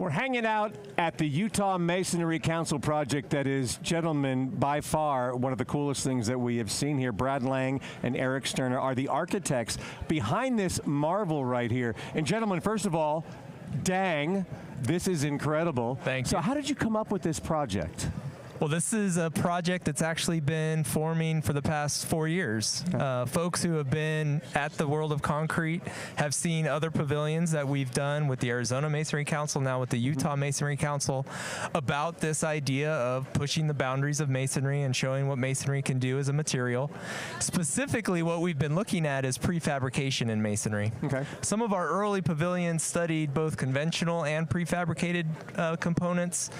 We're hanging out at the Utah Masonry Council project that is, gentlemen, by far one of the coolest things that we have seen here. Brad Lang and Eric Sterner are the architects behind this marvel right here. And gentlemen, first of all, dang, this is incredible. Thank you. So how did you come up with this project? Well, this is a project that's actually been forming for the past 4 years. Folks who have been at the World of Concrete have seen other pavilions that we've done with the Arizona Masonry Council, now with the Utah Masonry Council, about this idea of pushing the boundaries of masonry and showing what masonry can do as a material. Specifically, what we've been looking at is prefabrication in masonry. Okay. Some of our early pavilions studied both conventional and prefabricated components.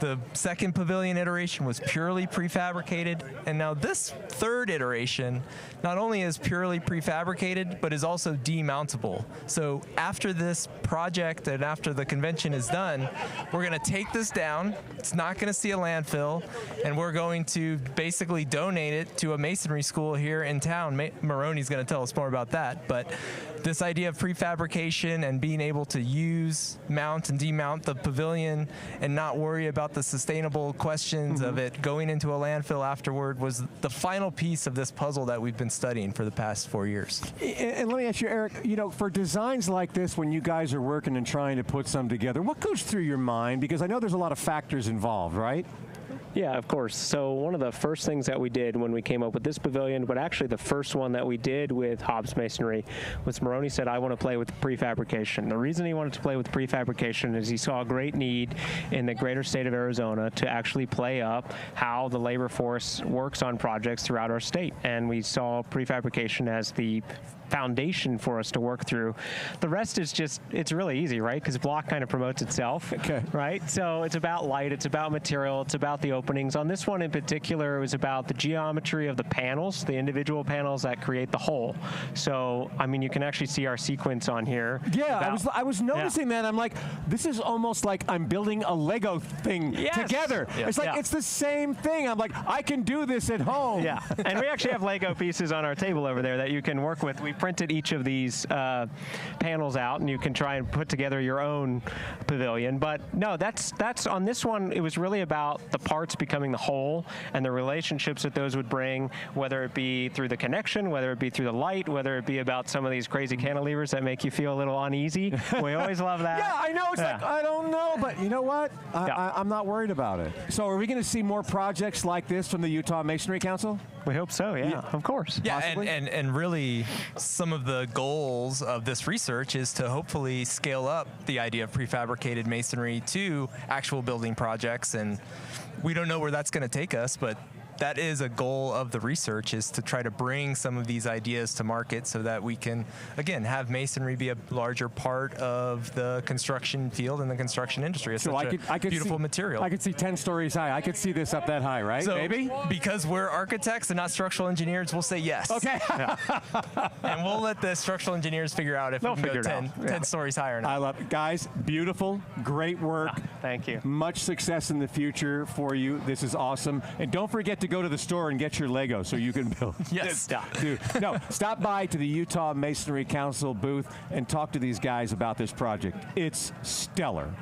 The second pavilion iteration was purely prefabricated, and now this third iteration not only is purely prefabricated, but is also demountable. So after this project and after the convention is done, we're going to take this down. It's not going to see a landfill, and we're going to basically donate it to a masonry school here in town. Maroney's going to tell us more about that, but this idea of prefabrication and being able to use, mount, and demount the pavilion and not worry about the sustainable questions of it going into a landfill afterward was the final piece of this puzzle that we've been studying for the past 4 years. And let me ask you, Eric, you know, for designs like this, when you guys are working and trying to put some together, what goes through your mind? Because I know there's a lot of factors involved, right? Yeah, of course. So one of the first things that we did when we came up with this pavilion, but actually the first one that we did with Hobbs Masonry, was Maroney said, I want to play with prefabrication. The reason he wanted to play with prefabrication is he saw a great need in the greater state of Arizona to actually play up how the labor force works on projects throughout our state. And we saw prefabrication as the foundation for us to work through. The rest is just, it's really easy, right? Because block kind of promotes itself, right? So it's about light, it's about material, it's about the openings. On this one in particular, it was about the geometry of the panels, the individual panels that create the whole. So, I mean, you can actually see our sequence on here. Yeah, I was noticing that. I'm like, this is almost like I'm building a Lego thing together. Yeah. It's like, it's the same thing. I'm like, I can do this at home. Yeah, and we actually have Lego pieces on our table over there that you can work with. We printed each of these panels out, and you can try and put together your own pavilion. But no, that's on this one, it was really about the parts becoming the whole and the relationships that those would bring, whether it be through the connection, whether it be through the light, whether it be about some of these crazy cantilevers that make you feel a little uneasy. We always love that. Yeah, I know. It's like, I don't know, but you know what? I'm not worried about it. So are we going to see more projects like this from the Utah Masonry Council? We hope so, yeah. Of course. Yeah, and really some of the goals of this research is to hopefully scale up the idea of prefabricated masonry to actual building projects, and we don't know where that's going to take us, but that is a goal of the research, is to try to bring some of these ideas to market so that we can, again, have masonry be a larger part of the construction field and the construction industry. It's such a beautiful material. I could see 10 stories high. I could see this up that high, right? So, maybe? Because we're architects and not structural engineers, we'll say yes. Okay. And we'll let the structural engineers figure out if we can go 10 stories higher or not. I love it. Guys, beautiful, great work. Thank you. Much success in the future for you. This is awesome. And don't forget to go to the store and get your Lego so you can build. Yes. No, stop by to the Utah Masonry Council booth and talk to these guys about this project. It's stellar.